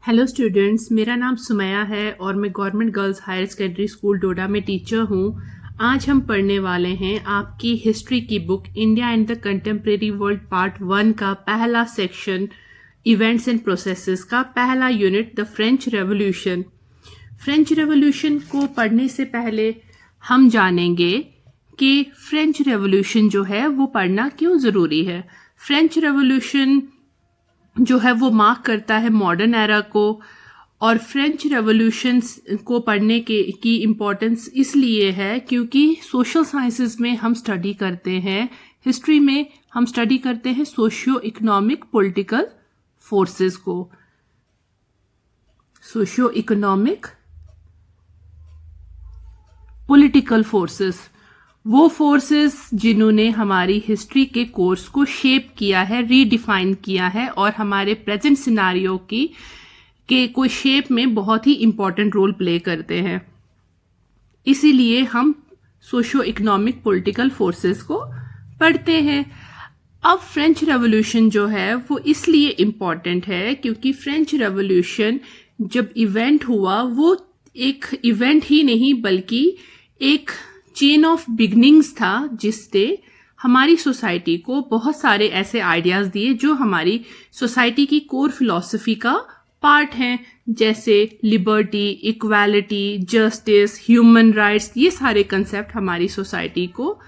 Hello students, मेरा नाम सुमैया है और मैं government girls higher secondary school Doda में टीचर हूँ। आज हम पढ़ने वाले हैं आपकी हिस्ट्री की book India and the contemporary world part 1 का पहला सेक्शन इवेंट्स एंड प्रोसेसेस का पहला unit the French revolution. French revolution को पढ़ने से पहले हम जानेंगे कि फ्रेंच रेवोल्यूशन जो है वो पढ़ना क्यों ज़रूरी है। फ्रेंच रेवोल्यूशन जो है वो मार्क करता है मॉडर्न एरा को, और फ्रेंच रेवोल्यूशन को पढ़ने की इम्पोर्टेंस इसलिए है क्योंकि सोशल साइंसेस में हम स्टडी करते हैं, हिस्ट्री में हम स्टडी करते हैं सोशियो इकोनॉमिक पॉलिटिकल फोर्सेस को। सोशियो इकोनॉमिक पॉलिटिकल फोर्सेस, वो फोर्सेस जिन्होंने हमारी हिस्ट्री के कोर्स को शेप किया है, रीडिफाइन किया है और हमारे प्रेजेंट सिनारियो के कोई शेप में बहुत ही इंपॉर्टेंट रोल प्ले करते हैं। इसीलिए हम सोशियो इकोनॉमिक पॉलिटिकल फोर्सेस को पढ़ते हैं। अब फ्रेंच रेवोल्यूशन जो है वो इसलिए इम्पॉर्टेंट है क्योंकि फ्रेंच रेवोल्यूशन जब इवेंट हुआ वो एक इवेंट ही नहीं बल्कि एक चेन ऑफ बिगनिंग्स था, जिससे हमारी सोसाइटी को बहुत सारे ऐसे आइडियाज दिए जो हमारी सोसाइटी की कोर फिलॉसफी का पार्ट हैं, जैसे liberty, equality, justice, human rights. ये सारे कंसेप्ट हमारी सोसाइटी को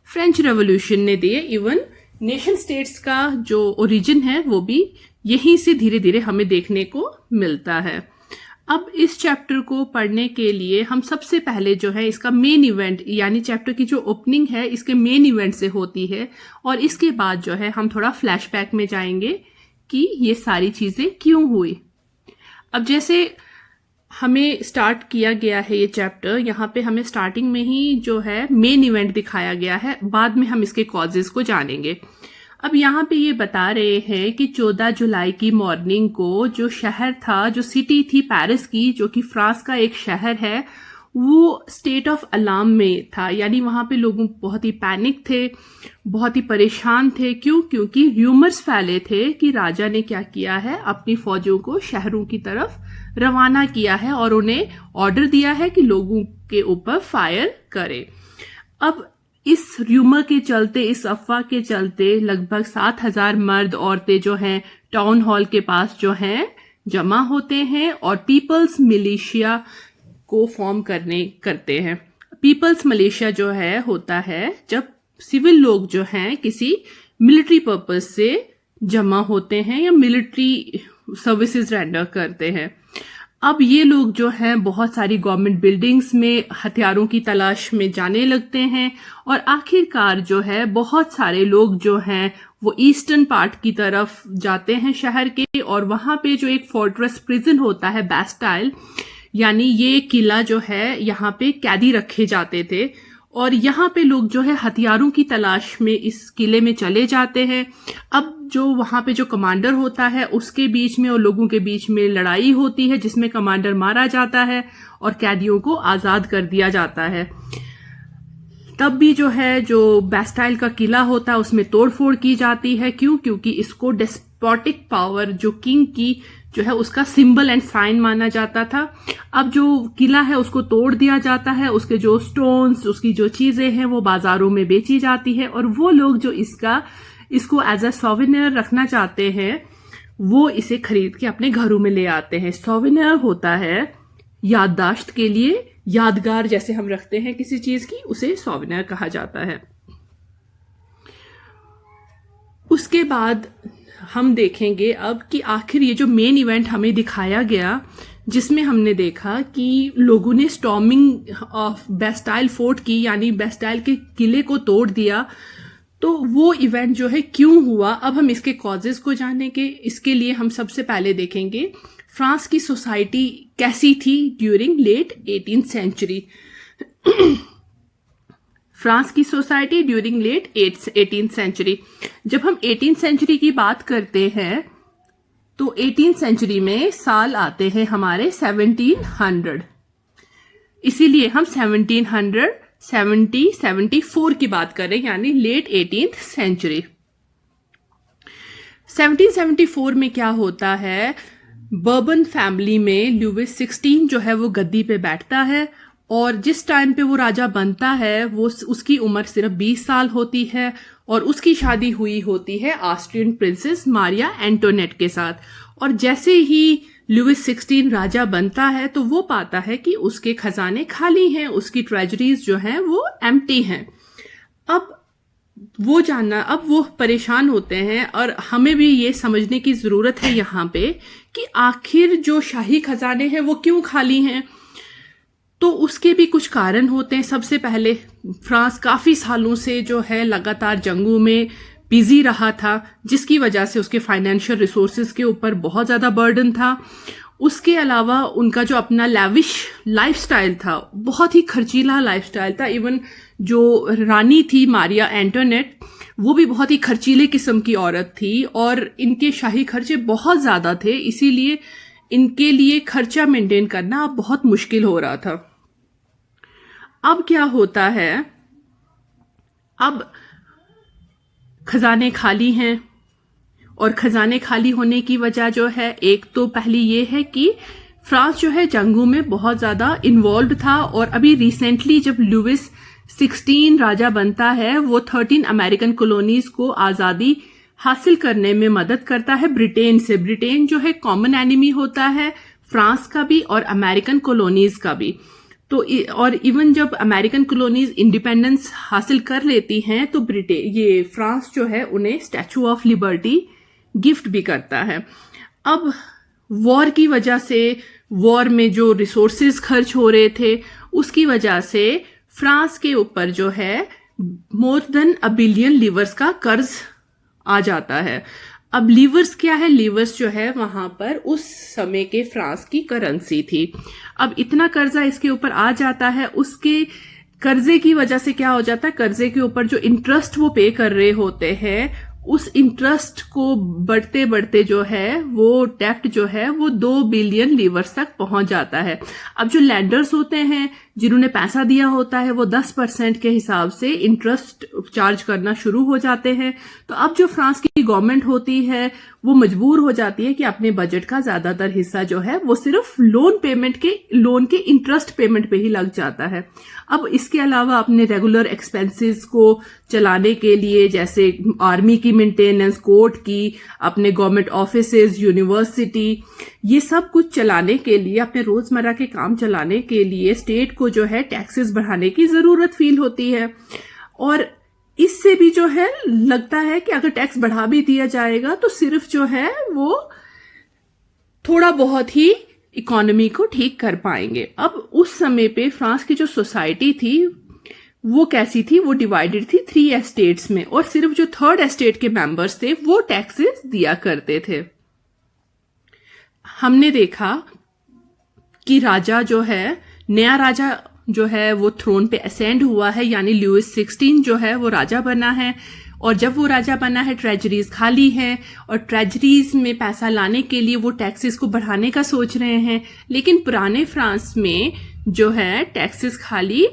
फ्रेंच रेवोल्यूशन ने दिए। इवन नेशन स्टेट्स का जो ओरिजिन है वो भी यहीं से धीरे धीरे हमें देखने को मिलता है। अब इस चैप्टर को पढ़ने के लिए हम सबसे पहले जो है इसका मेन इवेंट, यानी चैप्टर की जो ओपनिंग है इसके मेन इवेंट से होती है, और इसके बाद जो है हम थोड़ा फ्लैशबैक में जाएंगे कि ये सारी चीजें क्यों हुई। अब जैसे हमें स्टार्ट किया गया है ये चैप्टर, यहाँ पे हमें स्टार्टिंग में ही जो है मेन इवेंट दिखाया गया है, बाद में हम इसके कॉजेज को जानेंगे। अब यहाँ पे ये बता रहे हैं कि 14 जुलाई की मॉर्निंग को जो शहर था, जो सिटी थी पेरिस की, जो कि फ्रांस का एक शहर है, वो स्टेट ऑफ अलार्म में था। यानी वहाँ पे लोग बहुत ही पैनिक थे, बहुत ही परेशान थे। क्यों? क्योंकि र्यूमर्स फैले थे कि राजा ने क्या किया है, अपनी फौजों को शहरों की तरफ रवाना किया है और उन्हें ऑर्डर दिया है कि लोगों के ऊपर फायर करें। अब इस र्यूमर के चलते, इस अफवाह के चलते लगभग 7,000 मर्द औरतें जो हैं टाउन हॉल के पास जो हैं जमा होते हैं और पीपल्स मिलिशिया को फॉर्म करते हैं। पीपल्स मिलिशिया जो है होता है जब सिविल लोग जो हैं किसी मिलिट्री पर्पस से जमा होते हैं या मिलिट्री सर्विसेज रेंडर करते हैं। अब ये लोग जो हैं बहुत सारी गवर्नमेंट बिल्डिंग्स में हथियारों की तलाश में जाने लगते हैं और आखिरकार जो है बहुत सारे लोग जो हैं वो ईस्टर्न पार्ट की तरफ जाते हैं शहर के, और वहां पे जो एक फोर्ट्रेस प्रिजन होता है बैस्टाइल, यानी ये किला जो है यहाँ पे कैदी रखे जाते थे, और यहाँ पे लोग जो है हथियारों की तलाश में इस किले में चले जाते हैं। अब जो वहां पे जो कमांडर होता है उसके बीच में और लोगों के बीच में लड़ाई होती है, जिसमें कमांडर मारा जाता है और कैदियों को आजाद कर दिया जाता है। तब भी जो है जो बैस्टाइल का किला होता है उसमें तोड़फोड़ की जाती है। क्यों? क्योंकि इसको डेस्पोटिक पावर, जो किंग की जो है उसका सिंबल एंड साइन माना जाता था। अब जो किला है उसको तोड़ दिया जाता है, उसके जो स्टोन्स, उसकी जो चीजें हैं वो बाजारों में बेची जाती है, और वो लोग जो इसको एज अ सोवेनियर रखना चाहते हैं वो इसे खरीद के अपने घरों में ले आते हैं। सोवेनियर होता है याददाश्त के लिए, यादगार जैसे हम रखते हैं किसी चीज की, उसे सोवेनियर कहा जाता है। उसके बाद हम देखेंगे अब कि आखिर ये जो मेन इवेंट हमें दिखाया गया, जिसमें हमने देखा कि लोगों ने स्टॉर्मिंग ऑफ बैस्टाइल फोर्ट की, यानी बैस्टाइल के किले को तोड़ दिया, तो वो इवेंट जो है क्यों हुआ। अब हम इसके कॉजेज को जानेंगे। इसके लिए हम सबसे पहले देखेंगे फ्रांस की सोसाइटी कैसी थी during late 18th century. France की society during late 18th century. जब हम 18th सेंचुरी की बात करते हैं तो 18th सेंचुरी में साल आते हैं हमारे 1700, इसीलिए हम 1774 की बात कर रहे हैं, यानी लेट 18th सेंचुरी। 1774 में क्या होता है, बर्बन फैमिली में लुइस 16 जो है वो गद्दी पे बैठता है और जिस टाइम पे वो राजा बनता है वो उसकी उम्र सिर्फ 20 साल होती है और उसकी शादी हुई होती है ऑस्ट्रियन प्रिंसेस मारिया एंटोनेट के साथ। और जैसे ही लुइस 16 राजा बनता है तो वो पाता है कि उसके खजाने खाली हैं, उसकी ट्रेजरीज जो हैं वो एम्प्टी हैं। अब वो परेशान होते हैं और हमें भी ये समझने की जरूरत है यहाँ पे कि आखिर जो शाही खजाने हैं वो क्यों खाली हैं। तो उसके भी कुछ कारण होते हैं। सबसे पहले फ्रांस काफी सालों से जो है लगातार जंगों में बिजी रहा था, जिसकी वजह से उसके फाइनेंशियल रिसोर्सेज के ऊपर बहुत ज्यादा बर्डन था। उसके अलावा उनका जो अपना लैविश लाइफस्टाइल था, बहुत ही खर्चीला लाइफस्टाइल था। इवन जो रानी थी मारिया एंटोनेट, वो भी बहुत ही खर्चीले किस्म की औरत थी और इनके शाही खर्चे बहुत ज्यादा थे, इसीलिए इनके लिए खर्चा मेंटेन करना अब बहुत मुश्किल हो रहा था। अब क्या होता है, अब खजाने खाली हैं और खजाने खाली होने की वजह जो है, एक तो पहली ये है कि फ्रांस जो है जंगों में बहुत ज्यादा इन्वॉल्व था और अभी रिसेंटली जब लुइस 16 राजा बनता है वो 13 अमेरिकन कॉलोनीज को आजादी हासिल करने में मदद करता है ब्रिटेन से। ब्रिटेन जो है कॉमन एनिमी होता है फ्रांस का भी और अमेरिकन कॉलोनीज का भी। तो और इवन जब अमेरिकन कॉलोनीज इंडिपेंडेंस हासिल कर लेती हैं तो ये फ्रांस जो है उन्हें स्टैचू ऑफ लिबर्टी गिफ्ट भी करता है। अब वॉर की वजह से, वॉर में जो रिसोर्सेज खर्च हो रहे थे उसकी वजह से फ्रांस के ऊपर जो है मोर देन $1 बिलियन लीवर्स का कर्ज आ जाता है। अब लीवर्स क्या है, लीवर्स जो है वहां पर उस समय के फ्रांस की करेंसी थी। अब इतना कर्जा इसके ऊपर आ जाता है, उसके कर्जे की वजह से क्या हो जाता है, कर्जे के ऊपर जो इंटरेस्ट वो पे कर रहे होते हैं उस इंटरेस्ट को बढ़ते बढ़ते जो है वो डेप्ट जो है वो 2 बिलियन लीवर्स तक पहुंच जाता है। अब जो लैंडर्स होते हैं जिन्होंने पैसा दिया होता है वो 10% के हिसाब से इंटरेस्ट चार्ज करना शुरू हो जाते हैं। तो अब जो फ्रांस की गवर्नमेंट होती है वो मजबूर हो जाती है कि अपने बजट का ज्यादातर हिस्सा जो है वो सिर्फ लोन के इंटरेस्ट पेमेंट पे ही लग जाता है। अब इसके अलावा अपने रेगुलर एक्सपेंसेस को चलाने के लिए, जैसे आर्मी की मेंटेनेंस, कोर्ट की, अपने गवर्नमेंट ऑफिसेज, यूनिवर्सिटी, ये सब कुछ चलाने के लिए, अपने रोजमर्रा के काम चलाने के लिए स्टेट को जो है टैक्सेस बढ़ाने की जरूरत फील होती है। और इससे भी जो है लगता है कि अगर टैक्स बढ़ा भी दिया जाएगा तो सिर्फ जो है वो थोड़ा बहुत ही इकोनॉमी को ठीक कर पाएंगे। अब उस समय पे फ्रांस की जो सोसाइटी थी वो कैसी थी, वो डिवाइडेड थी 3 एस्टेट्स में और सिर्फ जो 3rd एस्टेट के मेंबर्स थे वो टैक्सेस दिया करते थे। हमने देखा कि राजा जो है, नया राजा जो है वो थ्रोन पे असेंड हुआ है, यानी लुइस 16 जो है वो राजा बना है। और जब वो राजा बना है ट्रेजरीज खाली हैं और ट्रेजरीज में पैसा लाने के लिए वो टैक्सेस को बढ़ाने का सोच रहे हैं। लेकिन पुराने फ्रांस में जो है टैक्सेस खाली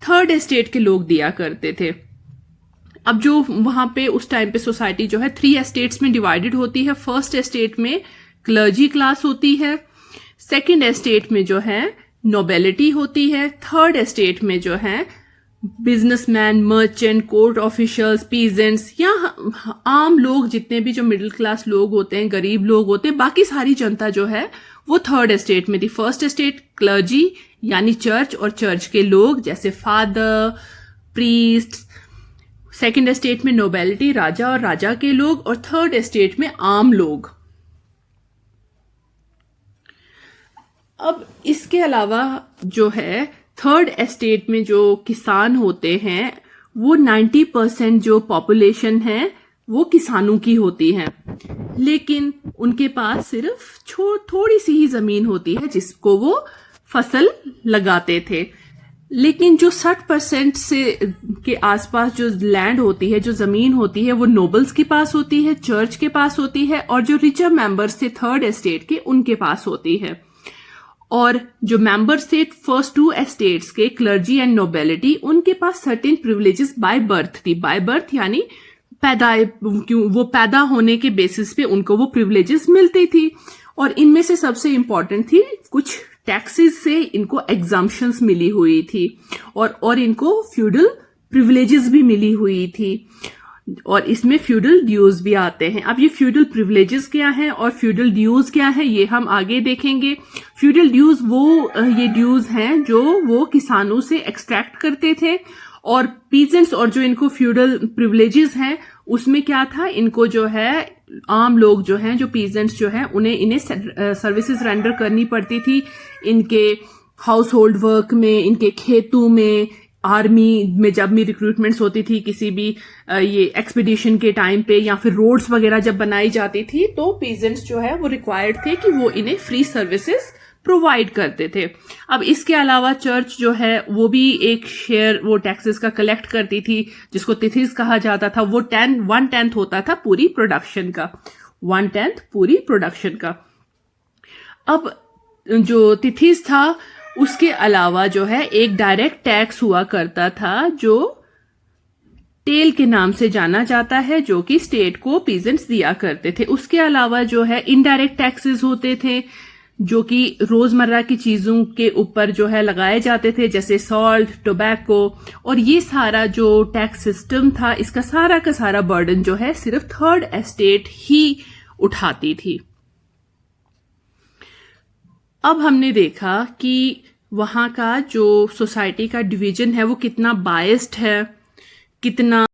3rd एस्टेट के लोग दिया करते थे। अब जो वहां पे उस टाइम पे सोसाइटी जो है 3 एस्टेट्स में डिवाइडेड होती है। 1st एस्टेट में क्लर्जी क्लास होती है, 2nd एस्टेट में जो है नोबेलिटी होती है, 3rd एस्टेट में जो है businessman, merchant, court officials, peasants या आम लोग, जितने भी जो मिडिल क्लास लोग होते हैं, गरीब लोग होते हैं, बाकी सारी जनता जो है वो 3rd एस्टेट में थी। 1st एस्टेट क्लर्जी यानी चर्च और चर्च के लोग जैसे फादर, प्रीस्ट। 2nd एस्टेट में नोबेलिटी, राजा और राजा के लोग। और 3rd एस्टेट में आम लोग। अब इसके अलावा जो है 3rd एस्टेट में जो किसान होते हैं वो 90% जो पॉपुलेशन है वो किसानों की होती है, लेकिन उनके पास सिर्फ थोड़ी सी ही जमीन होती है जिसको वो फसल लगाते थे। लेकिन जो 60% से के आसपास जो लैंड होती है, जो जमीन होती है, वो नोबल्स के पास होती है, चर्च के पास होती है और जो रिचर मेंबर्स थे 3rd एस्टेट के उनके पास होती है। और जो मेंबर्स थे फर्स्ट 2 एस्टेट्स के, क्लर्जी एंड नोबेलिटी, उनके पास सर्टेन प्रिविलेजेस बाय बर्थ थी। बाय बर्थ यानी वो पैदा होने के बेसिस पे उनको वो प्रिविलेजेस मिलती थी। और इनमें से सबसे इंपॉर्टेंट थी कुछ टैक्सेस से इनको एग्जाम्पशंस मिली हुई थी और इनको फ्यूडल प्रिविलेजेस भी मिली हुई थी और इसमें फ्यूडल ड्यूज भी आते हैं। अब ये फ्यूडल प्रिविलेजेस क्या हैं और फ्यूडल ड्यूज क्या हैं ये हम आगे देखेंगे। फ्यूडल ड्यूज ये ड्यूज हैं जो वो किसानों से एक्सट्रैक्ट करते थे और पीजेंट्स और जो इनको फ्यूडल प्रिविलेजेस हैं उसमें क्या था, इनको जो है आम लोग जो हैं जो पीजेंट्स जो हैं इन्हें सर्विसेज रेंडर करनी पड़ती थी इनके हाउस होल्ड वर्क में, इनके खेतों में, आर्मी में जब भी रिक्रूटमेंट्स होती थी किसी भी ये एक्सपीडिशन के टाइम पे या फिर रोड्स वगैरह जब बनाई जाती थी तो पीजेंट्स जो है वो रिक्वायर्ड थे कि वो इन्हें फ्री सर्विसेज प्रोवाइड करते थे। अब इसके अलावा चर्च जो है वो भी एक शेयर वो टैक्सेस का कलेक्ट करती थी जिसको तिथिस कहा जाता था। वो 1/10 होता था पूरी प्रोडक्शन का, 1/10 पूरी प्रोडक्शन का। अब जो तिथिस था उसके अलावा जो है एक डायरेक्ट टैक्स हुआ करता था जो टेल के नाम से जाना जाता है जो कि स्टेट को पीजेंट्स दिया करते थे। उसके अलावा जो है इनडायरेक्ट टैक्सेस होते थे जो कि रोजमर्रा की चीजों के ऊपर जो है लगाए जाते थे जैसे सॉल्ट, टोबैको, और ये सारा जो टैक्स सिस्टम था इसका सारा का सारा बर्डन जो है सिर्फ थर्ड एस्टेट ही उठाती थी। अब हमने देखा कि वहां का जो सोसाइटी का डिवीजन है वो कितना बायस्ड है, कितना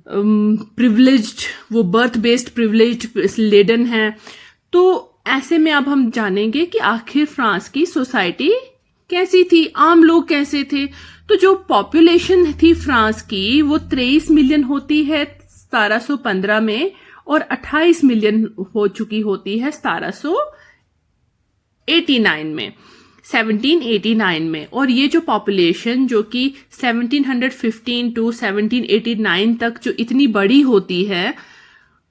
प्रिविलेज्ड, वो बर्थ बेस्ड प्रिविलेज्ड लेडन है। तो ऐसे में अब हम जानेंगे कि आखिर फ्रांस की सोसाइटी कैसी थी, आम लोग कैसे थे। तो जो पॉपुलेशन थी फ्रांस की वो 23 मिलियन होती है 1715 में और 28 मिलियन हो चुकी होती है 1789 में। और ये जो पॉपुलेशन जो कि 1715 टू 1789 तक जो इतनी बड़ी होती है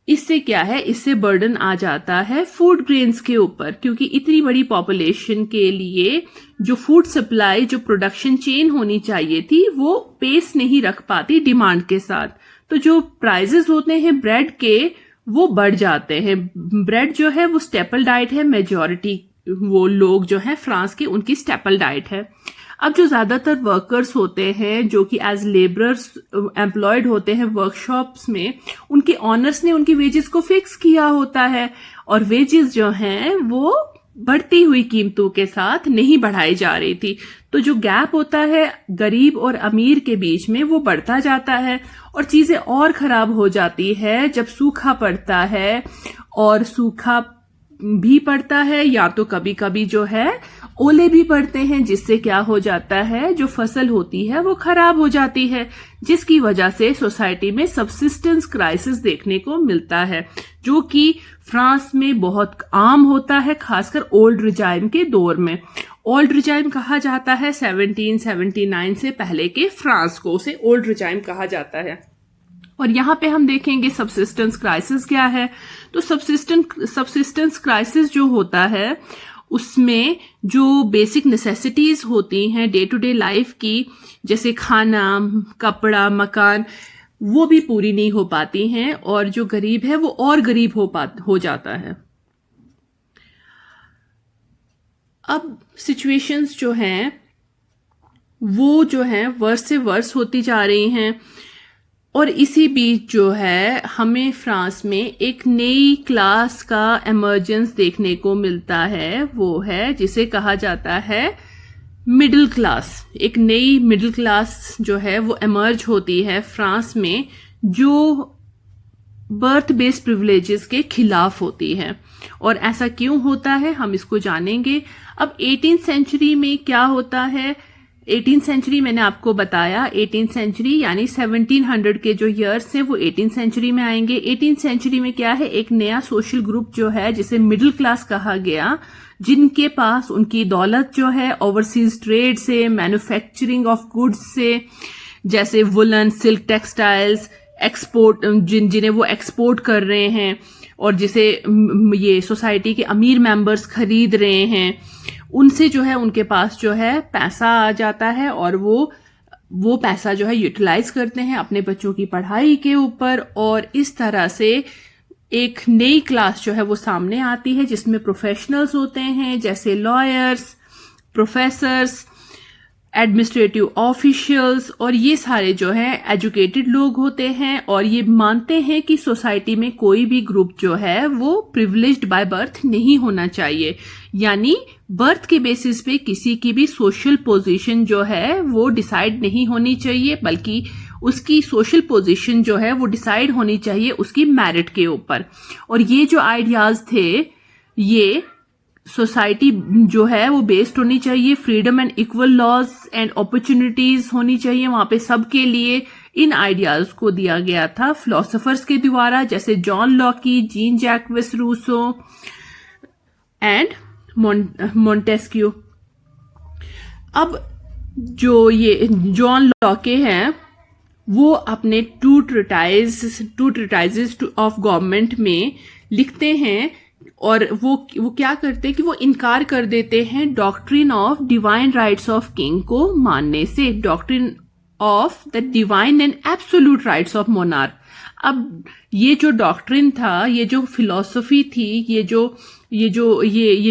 इससे क्या है, इससे बर्डन आ जाता है फूड ग्रेन्स के ऊपर, क्योंकि इतनी बड़ी पॉपुलेशन के लिए जो फूड सप्लाई, जो प्रोडक्शन चेन होनी चाहिए थी वो पेस नहीं रख पाती डिमांड के साथ। तो जो प्राइजेस होते हैं ब्रेड के वो बढ़ जाते हैं। ब्रेड जो है वो स्टेपल डाइट है, मेजॉरिटी वो लोग जो है फ्रांस के उनकी स्टेपल डाइट है। अब जो ज्यादातर वर्कर्स होते हैं जो कि एज लेबरर्स एम्प्लॉयड होते हैं वर्कशॉप्स में, उनके ऑनर्स ने उनकी वेजेस को फिक्स किया होता है और वेजेस जो हैं वो बढ़ती हुई कीमतों के साथ नहीं बढ़ाई जा रही थी। तो जो गैप होता है गरीब और अमीर के बीच में वो बढ़ता जाता है और चीजें और खराब हो जाती है जब सूखा पड़ता है, और सूखा भी पड़ता है या तो कभी कभी जो है ओले भी पड़ते हैं, जिससे क्या हो जाता है जो फसल होती है वो खराब हो जाती है, जिसकी वजह से सोसाइटी में सबसिस्टेंस क्राइसिस देखने को मिलता है जो कि फ्रांस में बहुत आम होता है, खासकर ओल्ड रिजाइम के दौर में। ओल्ड रिजाइम कहा जाता है 1779 से पहले के फ्रांस को, उसे ओल्ड रिजाइम कहा जाता है। और यहाँ पे हम देखेंगे सबसिस्टेंस क्राइसिस क्या है। तो सबसिस्टेंस क्राइसिस जो होता है उसमें जो बेसिक नेसेसिटीज होती हैं डे टू डे लाइफ की, जैसे खाना, कपड़ा, मकान, वो भी पूरी नहीं हो पाती हैं और जो गरीब है वो और गरीब हो जाता है। अब सिचुएशंस जो हैं वो जो है वर्स से वर्स होती जा रही हैं और इसी बीच जो है हमें फ्रांस में एक नई क्लास का एमर्जेंस देखने को मिलता है, वो है जिसे कहा जाता है मिडिल क्लास। एक नई मिडिल क्लास जो है वो एमर्ज होती है फ्रांस में जो बर्थ बेस्ड प्रिविलेजेस के खिलाफ होती है। और ऐसा क्यों होता है हम इसको जानेंगे। अब 18th सेंचुरी में क्या होता है, 18th सेंचुरी मैंने आपको बताया, 18th सेंचुरी यानी 1700 के जो ईयर्स हैं वो 18th सेंचुरी में आएंगे। 18th सेंचुरी में क्या है, एक नया सोशल ग्रुप जो है जिसे मिडिल क्लास कहा गया, जिनके पास उनकी दौलत जो है ओवरसीज ट्रेड से, मैन्युफैक्चरिंग ऑफ गुड्स से, जैसे वुलन, सिल्क, टेक्सटाइल्स, एक्सपोर्ट, जिन्हें वो एक्सपोर्ट कर रहे हैं और जिसे ये सोसाइटी के अमीर मेंबर्स खरीद रहे हैं, उनसे जो है उनके पास जो है पैसा आ जाता है और वो पैसा जो है यूटिलाइज करते हैं अपने बच्चों की पढ़ाई के ऊपर। और इस तरह से एक नई क्लास जो है वो सामने आती है जिसमें प्रोफेशनल्स होते हैं, जैसे लॉयर्स, प्रोफेसर्स, एडमिनिस्ट्रेटिव ऑफिशियल्स, और ये सारे जो है एजुकेटेड लोग होते हैं और ये मानते हैं कि सोसाइटी में कोई भी ग्रुप जो है वो प्रिविलेज्ड बाय बर्थ नहीं होना चाहिए। यानी बर्थ के बेसिस पे किसी की भी सोशल पोजीशन जो है वो डिसाइड नहीं होनी चाहिए, बल्कि उसकी सोशल पोजीशन जो है वो डिसाइड होनी चाहिए उसकी मेरिट के ऊपर। और ये जो आइडियाज थे, ये सोसाइटी जो है वो बेस्ड होनी चाहिए, freedom and equal laws and opportunities होनी चाहिए वहां पे सबके लिए। इन आइडियाज को दिया गया था फिलोसोफर्स के द्वारा, जैसे John Locke, Jean Jacques Rousseau and Montesquieu. अब जो ये जॉन लॉके हैं वो अपने टू ट्रिटाइजेस ऑफ गवर्नमेंट में लिखते हैं, और वो क्या करते हैं कि वो इनकार कर देते हैं doctrine of divine rights of king को मानने से, doctrine of the divine and absolute rights of monarch. अब ये जो डॉक्ट्रिन था, ये जो फिलॉसफी थी, ये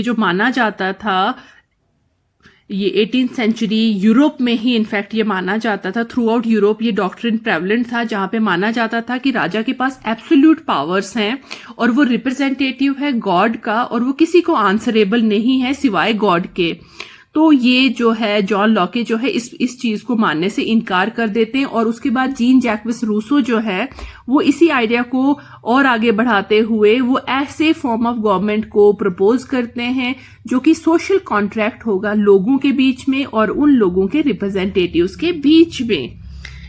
जो माना जाता था, ये 18th सेंचुरी यूरोप में ही इनफैक्ट ये माना जाता था, थ्रू आउट यूरोप ये डॉक्ट्रिन प्रेवलेंट था, जहां पे माना जाता था कि राजा के पास एब्सोल्यूट पावर्स हैं और वो रिप्रेजेंटेटिव है गॉड का, और वो किसी को आंसरेबल नहीं है सिवाय गॉड के। तो ये जो है जॉन लॉके जो है इस चीज को मानने से इनकार कर देते हैं। और उसके बाद जीन जैक्विस रूसो जो है वो इसी आइडिया को और आगे बढ़ाते हुए वो ऐसे फॉर्म ऑफ गवर्नमेंट को प्रपोज करते हैं जो कि सोशल कॉन्ट्रैक्ट होगा लोगों के बीच में और उन लोगों के रिप्रेजेंटेटिव्स के बीच में।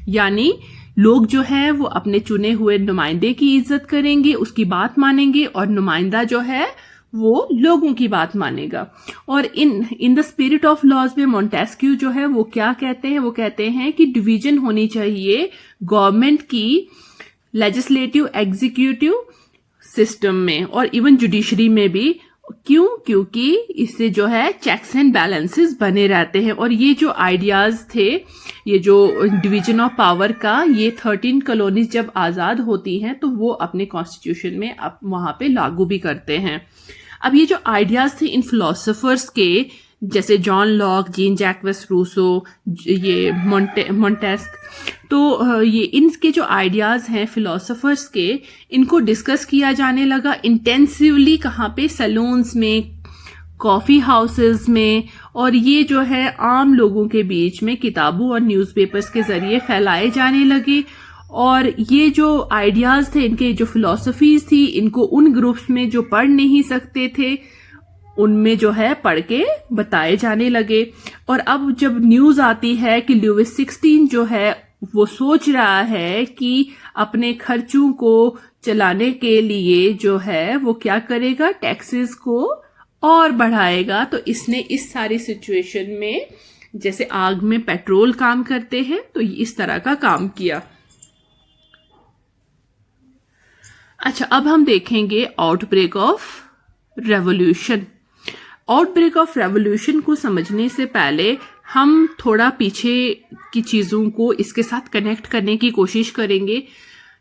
यानी लोग जो है वो अपने चुने हुए नुमाइंदे की इज्जत करेंगे, उसकी बात मानेंगे, और नुमाइंदा जो है वो लोगों की बात मानेगा। और in the spirit of laws में मोंटेस्क्यू जो है वो क्या कहते हैं, वो कहते हैं कि डिवीजन होनी चाहिए गवर्नमेंट की लेजिस्लेटिव एग्जीक्यूटिव सिस्टम में और इवन जुडिशरी में भी। क्यों? क्योंकि इससे जो है चेक्स एंड बैलेंसेस बने रहते हैं। और ये जो आइडियाज थे, ये जो डिवीजन ऑफ पावर का, ये 13 कॉलोनीज जब आजाद होती हैं तो वो अपने कॉन्स्टिट्यूशन में अब वहां पे लागू भी करते हैं। अब ये जो आइडियाज थे इन फिलोसोफर्स के, जैसे John Locke, gene Jacques Rousseau, ये मोंटेस्क, तो ये इनके जो आइडियाज हैं फिलोसोफर्स के, इनको डिस्कस किया जाने लगा इंटेंसिवली। कहाँ पे? सैलून्स में, कॉफी हाउसेस में, और ये जो है आम लोगों के बीच में किताबों और न्यूज़पेपर्स के जरिए फैलाए जाने लगे। और ये जो आइडियाज थे, इनके जो फिलोसफीज थी, इनको उन ग्रुप्स में जो पढ़ नहीं सकते थे उनमें जो है पढ़ के बताए जाने लगे। और अब जब न्यूज आती है कि लुईस 16 जो है वो सोच रहा है कि अपने खर्चों को चलाने के लिए जो है वो क्या करेगा, टैक्सेस को और बढ़ाएगा, तो इसने इस सारी सिचुएशन में जैसे आग में पेट्रोल काम करते हैं तो इस तरह का काम किया। अच्छा, अब हम देखेंगे outbreak of revolution. Outbreak of revolution को समझने से पहले हम थोड़ा पीछे की चीजों को इसके साथ कनेक्ट करने की कोशिश करेंगे,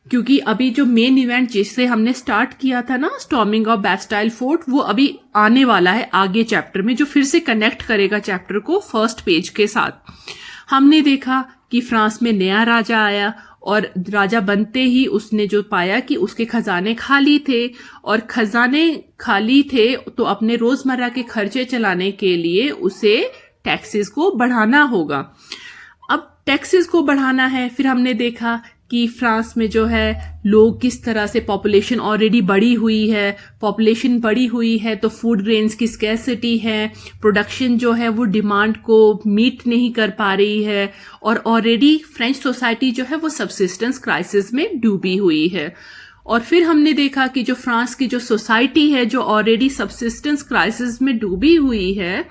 क्योंकि अभी जो मेन इवेंट जिससे हमने स्टार्ट किया था ना, स्टॉर्मिंग ऑफ बैस्टाइल फोर्ट, वो अभी आने वाला है आगे चैप्टर में, जो फिर से कनेक्ट करेगा चैप्टर को फर्स्ट पेज के साथ। हमने देखा कि फ्रांस में नया राजा आया और राजा बनते ही उसने जो पाया कि उसके खजाने खाली थे, और खजाने खाली थे तो अपने रोजमर्रा के खर्चे चलाने के लिए उसे टैक्सेस को बढ़ाना होगा। अब टैक्सेस को बढ़ाना है, फिर हमने देखा कि फ्रांस में जो है लोग किस तरह से, पॉपुलेशन ऑलरेडी बढ़ी हुई है, पॉपुलेशन बढ़ी हुई है तो फूड ग्रेन्स की स्कैरसिटी है, प्रोडक्शन जो है वो डिमांड को मीट नहीं कर पा रही है, और ऑलरेडी फ्रेंच सोसाइटी जो है वो सबसिस्टेंस क्राइसिस में डूबी हुई है। और फिर हमने देखा कि जो फ्रांस की जो सोसाइटी है जो ऑलरेडी सबसिस्टेंस क्राइसिस में डूबी हुई है,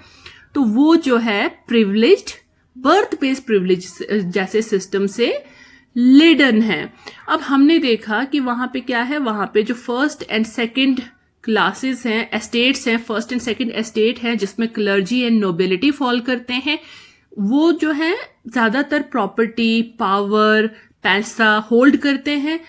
तो वो जो है प्रिविलेज्ड, बर्थ बेस्ड प्रिविलेज जैसे सिस्टम से लेडन है। अब हमने देखा कि वहां पे क्या है, वहां पे जो फर्स्ट एंड सेकंड क्लासेस हैं, एस्टेट्स हैं, फर्स्ट एंड सेकंड एस्टेट है जिसमें क्लर्जी एंड नोबिलिटी फॉल करते हैं, वो जो है ज्यादातर प्रॉपर्टी, पावर, पैसा होल्ड करते हैं।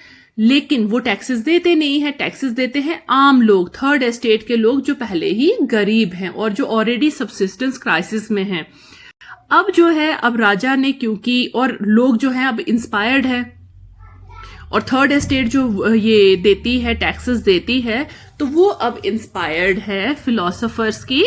लेकिन वो टैक्सेस देते नहीं है, टैक्सेस देते हैं आम लोग, थर्ड एस्टेट के लोग जो पहले ही गरीब हैं और जो ऑलरेडी सबसिस्टेंस क्राइसिस में हैं। अब जो है, अब राजा ने क्योंकि, और लोग जो है अब इंस्पायर्ड है, और थर्ड एस्टेट जो ये देती है, टैक्सेस देती है, तो वो अब इंस्पायर्ड है फिलोसोफर्स की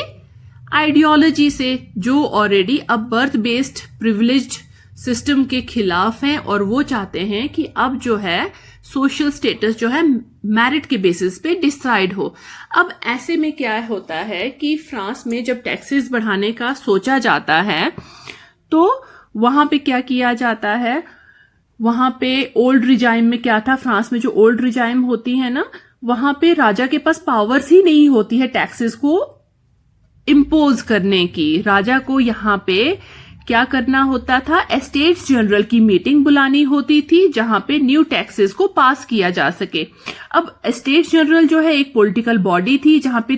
आइडियोलॉजी से, जो ऑलरेडी अब बर्थ बेस्ड प्रिविलेज्ड सिस्टम के खिलाफ हैं, और वो चाहते हैं कि अब जो है सोशल स्टेटस जो है मेरिट के बेसिस पे डिसाइड हो। अब ऐसे में क्या होता है कि फ्रांस में जब टैक्सेस बढ़ाने का सोचा जाता है तो वहां पे क्या किया जाता है, वहां पे ओल्ड रिजाइम में क्या था, फ्रांस में जो ओल्ड रिजाइम होती है ना, वहां पे राजा के पास पावर्स ही नहीं होती है टैक्सेस को इम्पोज करने की। राजा को यहाँ पे क्या करना होता था, एस्टेट्स जनरल की मीटिंग बुलानी होती थी जहां पे न्यू टैक्सेस को पास किया जा सके। अब एस्टेट्स जनरल जो है एक पॉलिटिकल बॉडी थी जहां पे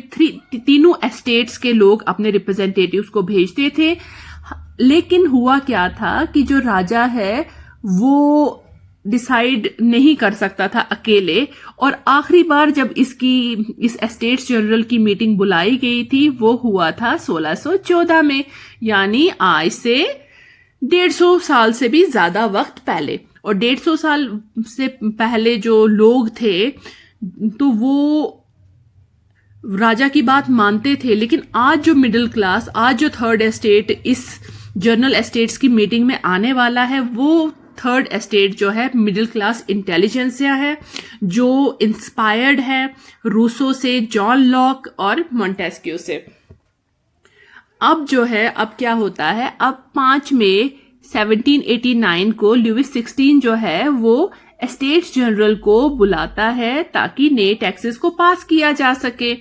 तीनों एस्टेट्स के लोग अपने रिप्रेजेंटेटिव्स को भेजते थे, लेकिन हुआ क्या था कि जो राजा है वो डिसाइड नहीं कर सकता था अकेले, और आखिरी बार जब इस एस्टेट्स जनरल की मीटिंग बुलाई गई थी वो हुआ था 1614 में, यानी आज से 150 साल से भी ज्यादा वक्त पहले। और 150 साल से पहले जो लोग थे तो वो राजा की बात मानते थे, लेकिन आज जो मिडिल क्लास, आज जो थर्ड एस्टेट इस जर्नल एस्टेट्स की मीटिंग में आने वाला है, वो थर्ड एस्टेट जो है मिडिल क्लास इंटेलिजेंसिया है, जो इंस्पायर्ड है रूसो से, जॉन लॉक और मॉन्टेस्क्यू से। अब जो है, अब क्या होता है, अब 5 मई 1789 को लुइस 16 जो है वो एस्टेट्स जनरल को बुलाता है ताकि नए टैक्सेस को पास किया जा सके,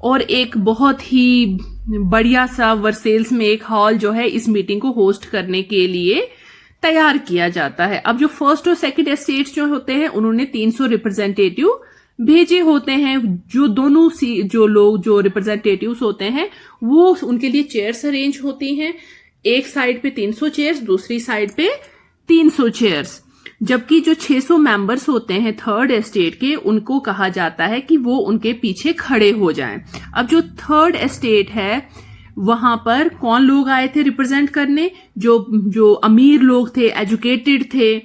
और एक बहुत ही बढ़िया सा वर्सेल्स में एक हॉल जो है इस मीटिंग को होस्ट करने के लिए तैयार किया जाता है। अब जो फर्स्ट और सेकंड एस्टेट्स जो होते हैं उन्होंने 300 रिप्रेजेंटेटिव भेजे होते हैं, जो दोनों जो लोग जो रिप्रेजेंटेटिव्स होते हैं वो उनके लिए चेयर्स अरेंज होती हैं, एक साइड पे 300 चेयर्स, दूसरी साइड पे 300 चेयर्स, जबकि जो 600 मेंबर्स होते हैं थर्ड एस्टेट के, उनको कहा जाता है कि वो उनके पीछे खड़े हो जाएं। अब जो थर्ड एस्टेट है वहां पर कौन लोग आए थे रिप्रेजेंट करने, जो अमीर लोग थे, एजुकेटेड थे,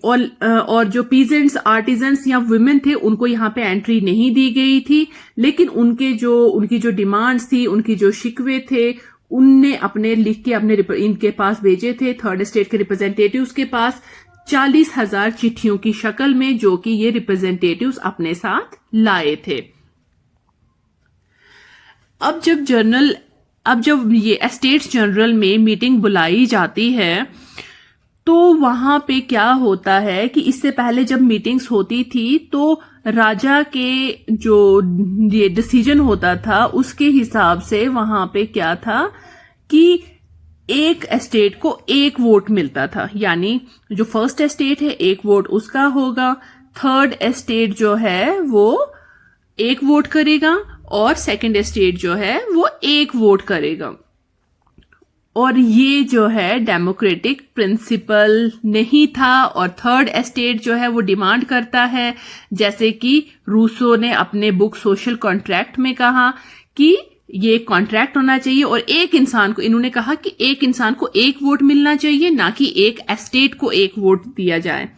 और जो पीजेंट्स, आर्टिजन्स या वुमेन थे उनको यहाँ पे एंट्री नहीं दी गई थी, लेकिन उनकी जो डिमांड्स थी, उनकी जो शिकवे थे, उनने अपने लिख के अपने इनके पास भेजे थे, थर्ड एस्टेट के रिप्रेजेंटेटिव्स के पास 40,000 चिट्ठियों की शक्ल में, जो कि ये रिप्रेजेंटेटिव्स अपने साथ लाए थे। अब जब ये एस्टेट्स जनरल में मीटिंग बुलाई जाती है तो वहां पे क्या होता है कि इससे पहले जब मीटिंग्स होती थी तो राजा के जो ये डिसीजन होता था उसके हिसाब से वहां पे क्या था कि एक एस्टेट को एक वोट मिलता था, यानी जो फर्स्ट एस्टेट है एक वोट उसका होगा, थर्ड एस्टेट जो है वो एक वोट करेगा, और सेकंड एस्टेट जो है वो एक वोट करेगा। और ये जो है डेमोक्रेटिक प्रिंसिपल नहीं था, और थर्ड एस्टेट जो है वो डिमांड करता है, जैसे कि रूसो ने अपने बुक सोशल कॉन्ट्रैक्ट में कहा कि ये कॉन्ट्रैक्ट होना चाहिए, और एक इंसान को, इन्होंने कहा कि एक इंसान को एक वोट मिलना चाहिए, ना कि एक एस्टेट को एक वोट दिया जाए।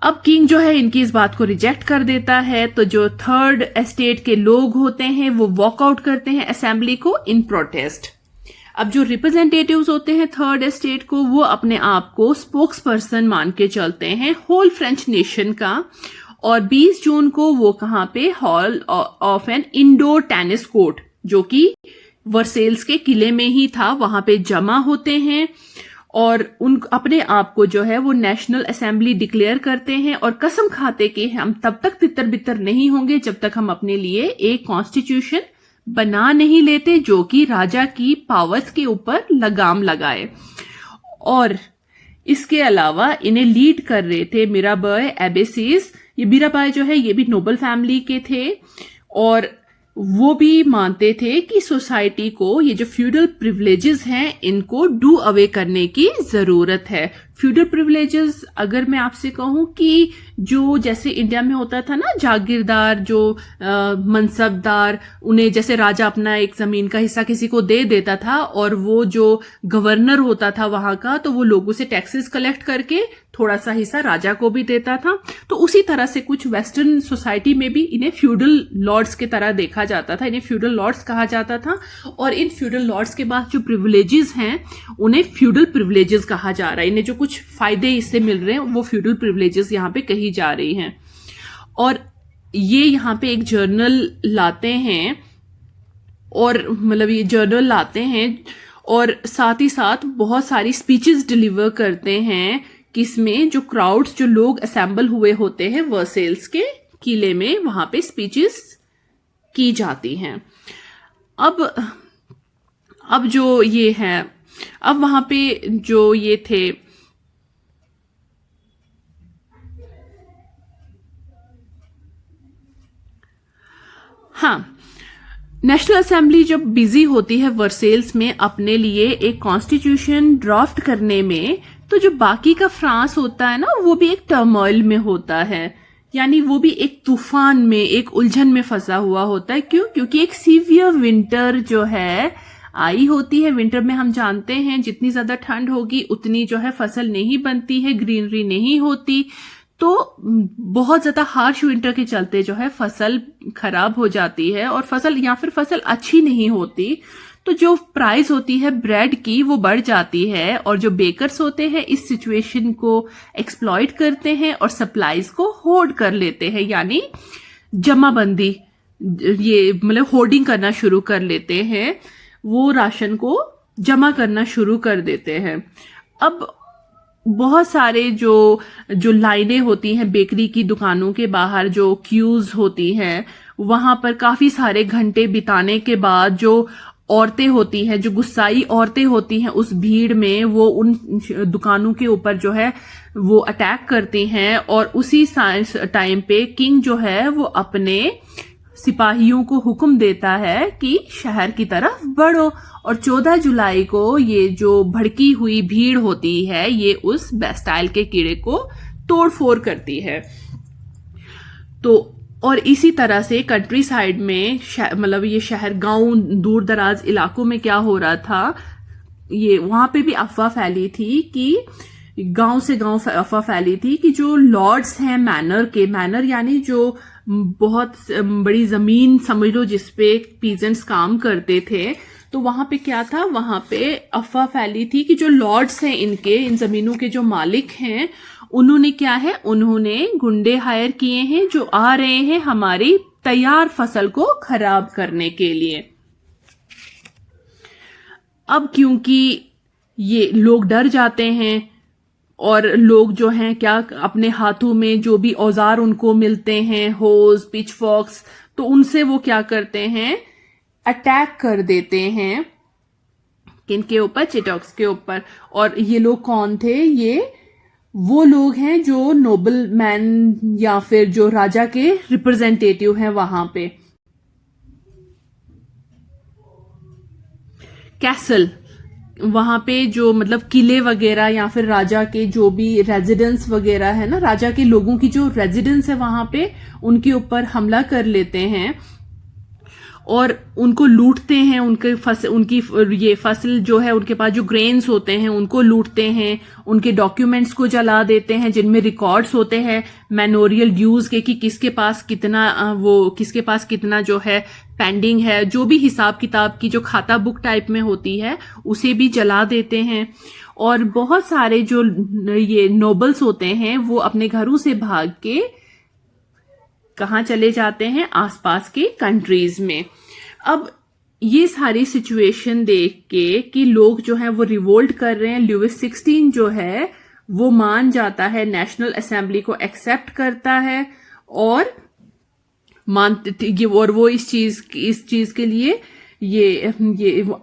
अब किंग जो है इनकी इस बात को रिजेक्ट कर देता है, तो जो थर्ड एस्टेट के लोग होते हैं वो वॉकआउट करते हैं असेंबली को इन प्रोटेस्ट। अब जो रिप्रेजेंटेटिव्स होते हैं थर्ड एस्टेट को, वो अपने आप को स्पोक्स पर्सन मान के चलते हैं होल फ्रेंच नेशन का, और 20 जून को वो कहां पे, hall of an indoor tennis court, जो कि वर्सेल्स के किले में ही था, वहां पे जमा होते हैं, और उन अपने आप को जो है वो नेशनल असेंबली डिक्लेयर करते हैं, और कसम खाते कि हम तब तक तितर बितर नहीं होंगे जब तक हम अपने लिए एक कॉन्स्टिट्यूशन बना नहीं लेते जो कि राजा की पावर्स के ऊपर लगाम लगाए। और इसके अलावा इन्हें लीड कर रहे थे मीराबाई एबेसीज। ये मीराबाई जो है ये भी नोबल फैमिली के थे, और वो भी मानते थे कि सोसाइटी को ये जो फ्यूडल प्रिविलेजेस हैं इनको डू अवे करने की जरूरत है, फ्यूडल प्रिविलेजेस अगर मैं आपसे कहूं कि जो जैसे इंडिया में होता था ना, जागीरदार जो मनसबदार, उन्हें जैसे राजा अपना एक जमीन का हिस्सा किसी को दे देता था और वो जो गवर्नर होता था वहां का, तो वो लोगों से टैक्सेस कलेक्ट करके थोड़ा सा हिस्सा राजा को भी देता था। तो उसी तरह से कुछ वेस्टर्न सोसाइटी में भी इन्हें फ्यूडल लॉर्ड्स की तरह देखा जाता था, इन्हें फ्यूडल लॉर्ड्स कहा जाता था। और इन फ्यूडल लॉर्ड्स के बाद जो प्रिविलेजेस हैं उन्हें फ्यूडल प्रिविलेजेस कहा जा रहा है। इन्हें जो कुछ फायदे इससे मिल रहे हैं वो फ्यूडल प्रिविलेजेस यहाँ पे कही जा रही हैं। और ये यहाँ पे एक जर्नल लाते हैं, और मतलब ये जर्नल लाते हैं और साथ ही साथ बहुत सारी स्पीचेस डिलीवर करते हैं, किसमें जो क्राउड्स, जो लोग असेंबल हुए होते हैं वर्सेल्स के किले में, वहां पे स्पीचेस की जाती हैं। अब जो ये है, अब वहां पे जो ये थे, हाँ, नेशनल असेंबली जब बिजी होती है वर्सेल्स में अपने लिए एक कॉन्स्टिट्यूशन ड्राफ्ट करने में, तो जो बाकी का फ्रांस होता है ना, वो भी एक टर्मोइल में होता है, यानी वो भी एक तूफान में, एक उलझन में फंसा हुआ होता है। क्यों? क्योंकि एक सीवियर विंटर जो है आई होती है। विंटर में हम जानते हैं जितनी ज्यादा ठंड होगी उतनी जो है फसल नहीं बनती है, ग्रीनरी नहीं होती, तो बहुत ज्यादा हार्श विंटर के चलते जो है फसल खराब हो जाती है और फसल या फिर फसल अच्छी नहीं होती। तो जो प्राइस होती है ब्रेड की वो बढ़ जाती है, और जो बेकर्स होते हैं इस सिचुएशन को एक्सप्लॉइट करते हैं और सप्लाईज को होर्ड कर लेते हैं, यानी जमाबंदी, ये मतलब होर्डिंग करना शुरू कर लेते हैं, वो राशन को जमा करना शुरू कर देते हैं। अब बहुत सारे जो लाइनें होती हैं बेकरी की दुकानों के बाहर, जो क्यूज होती हैं, वहां पर काफी सारे घंटे बिताने के बाद जो औरतें होती हैं, जो गुस्साई औरतें होती हैं, उस भीड़ में वो उन दुकानों के ऊपर जो है वो अटैक करती हैं। और उसी टाइम पे किंग जो है वो अपने सिपाहियों को हुक्म देता है कि शहर की तरफ बढ़ो। और 14 जुलाई को ये जो भड़की हुई भीड़ होती है ये उस बेस्टाइल के किले को तोड़फोड़ करती है। तो और इसी तरह से कंट्री साइड में मतलब ये शहर, गांव, दूर दराज इलाकों में क्या हो रहा था, ये वहां पे भी अफवाह फैली थी कि गांव से गांव अफवाह फैली थी कि जो लॉर्ड्स हैं मैनर के, मैनर यानी जो बहुत बड़ी जमीन समझ लो जिसपे पीजेंट्स काम करते थे, तो वहां पे क्या था, वहां पे अफवाह फैली थी कि जो लॉर्ड्स हैं इनके, इन जमीनों के जो मालिक हैं, उन्होंने क्या है, उन्होंने गुंडे हायर किए हैं जो आ रहे हैं हमारी तैयार फसल को खराब करने के लिए। अब क्योंकि ये लोग डर जाते हैं और लोग जो हैं क्या अपने हाथों में जो भी औजार उनको मिलते हैं, होज, पिचफॉक्स, तो उनसे वो क्या करते हैं, अटैक कर देते हैं किनके ऊपर, चिटॉक्स के ऊपर। और ये लोग कौन थे, ये वो लोग हैं जो नोबल मैन या फिर जो राजा के रिप्रेजेंटेटिव हैं वहां पे। कैसल, वहां पे जो मतलब किले वगैरह या फिर राजा के जो भी रेजिडेंस वगैरह है ना, राजा के लोगों की जो रेजिडेंस है वहां पे, उनके ऊपर हमला कर लेते हैं और उनको लूटते हैं। उनकी ये फसल जो है, उनके पास जो ग्रेन्स होते हैं उनको लूटते हैं, उनके डॉक्यूमेंट्स को जला देते हैं जिनमें रिकॉर्ड्स होते हैं मैनोरियल ड्यूज के, कि किसके पास कितना जो है पेंडिंग है, जो भी हिसाब किताब की जो खाता बुक टाइप में होती है उसे भी जला देते हैं। और बहुत सारे जो ये नोबल्स होते हैं वो अपने घरों से भाग के कहाँ चले जाते हैं, आसपास के कंट्रीज में। अब ये सारी सिचुएशन देख के कि लोग जो है वो रिवोल्ट कर रहे हैं, लुइस 16 जो है वो मान जाता है, नेशनल असेंबली को एक्सेप्ट करता है और वो इस चीज के लिए ये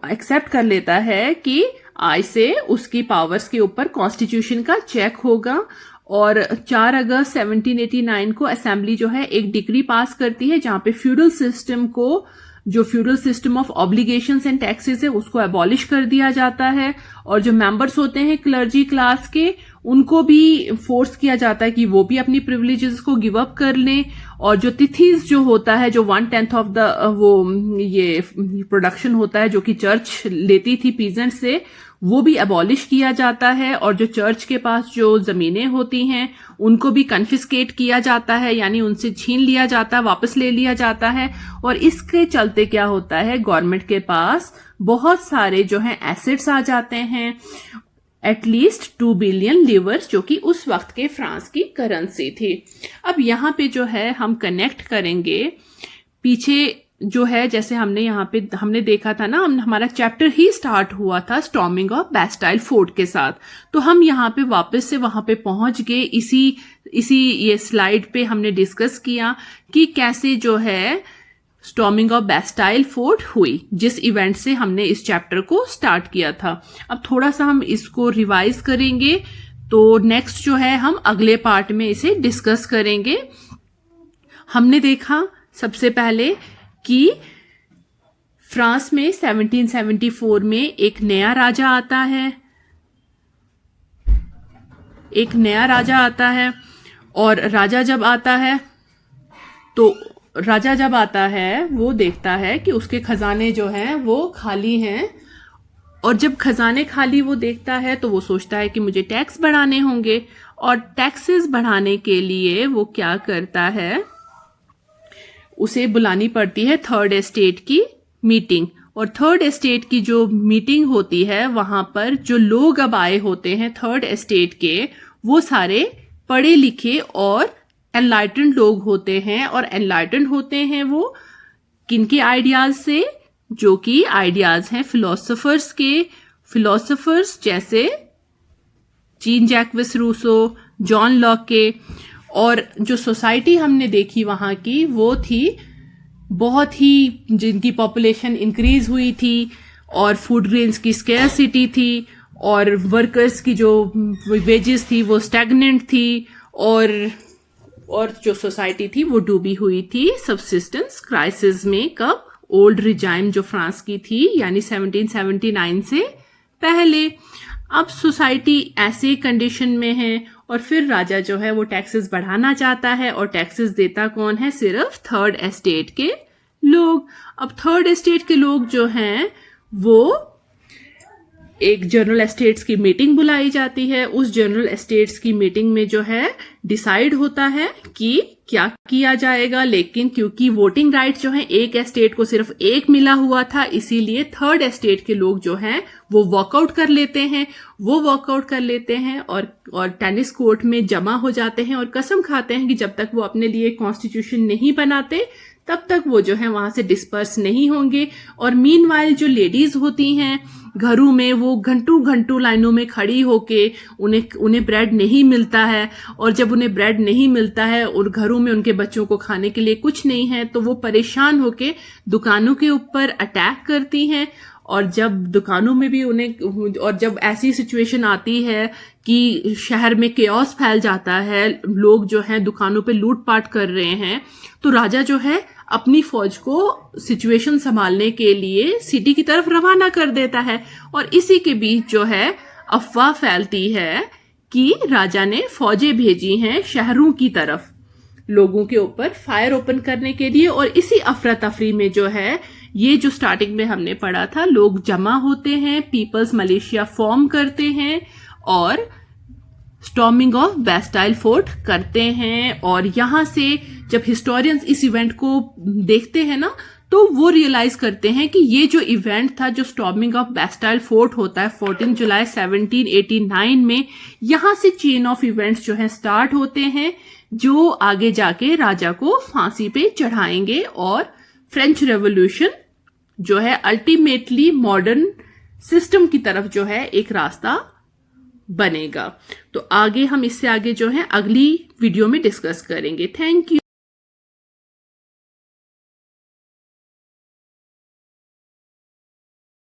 एक्सेप्ट कर लेता है कि आज से उसकी पावर्स के ऊपर कॉन्स्टिट्यूशन का चेक होगा। और 4 अगस्त 1789 को असेंबली जो है एक डिक्री पास करती है जहां पे फ्यूडल सिस्टम को जो feudal system of obligations and taxes है उसको एबॉलिश कर दिया जाता है, और जो मेंबर्स होते हैं क्लर्जी क्लास के उनको भी फोर्स किया जाता है कि वो भी अपनी प्रिविलेजेस को गिव अप कर लें, और जो तिथीज जो होता है जो 1/10 ऑफ द वो ये प्रोडक्शन होता है जो कि चर्च लेती थी पीजेंट से, वो भी एबॉलिश किया जाता है, और जो चर्च के पास जो जमीनें होती हैं उनको भी कन्फिस्केट किया जाता है, यानी उनसे छीन लिया जाता है, वापस ले लिया जाता है। और इसके चलते क्या होता है, गवर्नमेंट के पास बहुत सारे जो है एसेट्स आ जाते हैं, एटलीस्ट 2 बिलियन लीवर्स, जो कि उस वक्त के फ्रांस की करेंसी थी। अब यहाँ पे जो है हम कनेक्ट करेंगे पीछे जो है, जैसे हमने यहाँ पे हमने देखा था ना, हमारा चैप्टर ही स्टार्ट हुआ था स्टॉर्मिंग ऑफ बैस्टाइल फोर्ट के साथ, तो हम यहाँ पे वापस से वहां पे पहुंच गए। इसी ये स्लाइड पे हमने डिस्कस किया कि कैसे जो है स्टॉर्मिंग ऑफ बैस्टाइल फोर्ट हुई, जिस इवेंट से हमने इस चैप्टर को स्टार्ट किया था। अब थोड़ा सा हम इसको रिवाइज करेंगे, तो नेक्स्ट जो है हम अगले पार्ट में इसे डिस्कस करेंगे। हमने देखा सबसे पहले कि फ्रांस में 1774 में एक नया राजा आता है, और राजा जब आता है वो देखता है कि उसके खजाने जो हैं वो खाली हैं, और जब खजाने खाली वो देखता है तो वो सोचता है कि मुझे टैक्स बढ़ाने होंगे, और टैक्सेस बढ़ाने के लिए वो क्या करता है, उसे बुलानी पड़ती है थर्ड एस्टेट की मीटिंग। और थर्ड एस्टेट की जो मीटिंग होती है वहां पर जो लोग अब आए होते हैं थर्ड एस्टेट के, वो सारे पढ़े लिखे और एनलाइटेंड लोग होते हैं। और एनलाइटेंड होते हैं वो किनके आइडियाज से, जो कि आइडियाज हैं फिलोसोफर्स के, फिलोसोफर्स जैसे gene Jacques Rousseau, John Locke के। और जो सोसाइटी हमने देखी वहां की वो थी बहुत ही, जिनकी पॉपुलेशन इंक्रीज हुई थी, और फूड ग्रेन्स की स्केर्सिटी थी, और वर्कर्स की जो वेजेस थी वो स्टैग्नेंट थी, और जो सोसाइटी थी वो डूबी हुई थी सबसिस्टेंस क्राइसिस में। कब? ओल्ड रिजाइम जो फ्रांस की थी, यानी 1779 से पहले। अब सोसाइटी ऐसे कंडीशन में है, और फिर राजा जो है वो टैक्सेस बढ़ाना चाहता है, और टैक्सेस देता कौन है? सिर्फ थर्ड एस्टेट के लोग। अब थर्ड एस्टेट के लोग जो हैं वो एक जनरल एस्टेट्स की मीटिंग बुलाई जाती है। उस जनरल एस्टेट्स की मीटिंग में जो है डिसाइड होता है कि क्या किया जाएगा, लेकिन क्योंकि वोटिंग राइट जो है एक एस्टेट को सिर्फ एक मिला हुआ था, इसीलिए थर्ड एस्टेट के लोग जो हैं वो वॉकआउट कर लेते हैं, और टेनिस कोर्ट में जमा हो जाते हैं, और कसम खाते हैं कि जब तक वो अपने लिए कॉन्स्टिट्यूशन नहीं बनाते तब तक वो जो है वहां से डिस्पर्स नहीं होंगे। और मीनवाइल जो लेडीज होती हैं घरों में, वो घंटों लाइनों में खड़ी होके उन्हें ब्रेड नहीं मिलता है, और जब उन्हें ब्रेड नहीं मिलता है और घरों में उनके बच्चों को खाने के लिए कुछ नहीं है, तो वो परेशान होके दुकानों के ऊपर अटैक करती हैं। और जब दुकानों में भी और जब ऐसी सिचुएशन आती है कि शहर में केओस फैल जाता है, लोग जो है दुकानों पे लूटपाट कर रहे हैं, तो राजा जो है अपनी फौज को सिचुएशन संभालने के लिए सिटी की तरफ रवाना कर देता है। और इसी के बीच जो है अफवाह फैलती है कि राजा ने फौजें भेजी हैं शहरों की तरफ लोगों के ऊपर फायर ओपन करने के लिए। और इसी अफरा तफरी में जो है, ये जो स्टार्टिंग में हमने पढ़ा था, लोग जमा होते हैं, पीपल्स मलेशिया फॉर्म करते हैं और स्टॉर्मिंग ऑफ बैस्टाइल फोर्ट करते हैं। और यहां से जब हिस्टोरियंस इस इवेंट को देखते हैं ना, तो वो रियलाइज करते हैं कि ये जो इवेंट था, जो स्टॉर्मिंग ऑफ बैस्टाइल फोर्ट होता है 14 जुलाई 1789 में, यहां से चेन ऑफ इवेंट्स जो है स्टार्ट होते हैं, जो आगे जाके राजा को फांसी पे चढ़ाएंगे। और फ्रेंच रेवोल्यूशन जो है अल्टीमेटली मॉडर्न सिस्टम की तरफ जो है एक रास्ता बनेगा। तो आगे हम इससे आगे जो है अगली वीडियो में डिस्कस करेंगे। Thank you.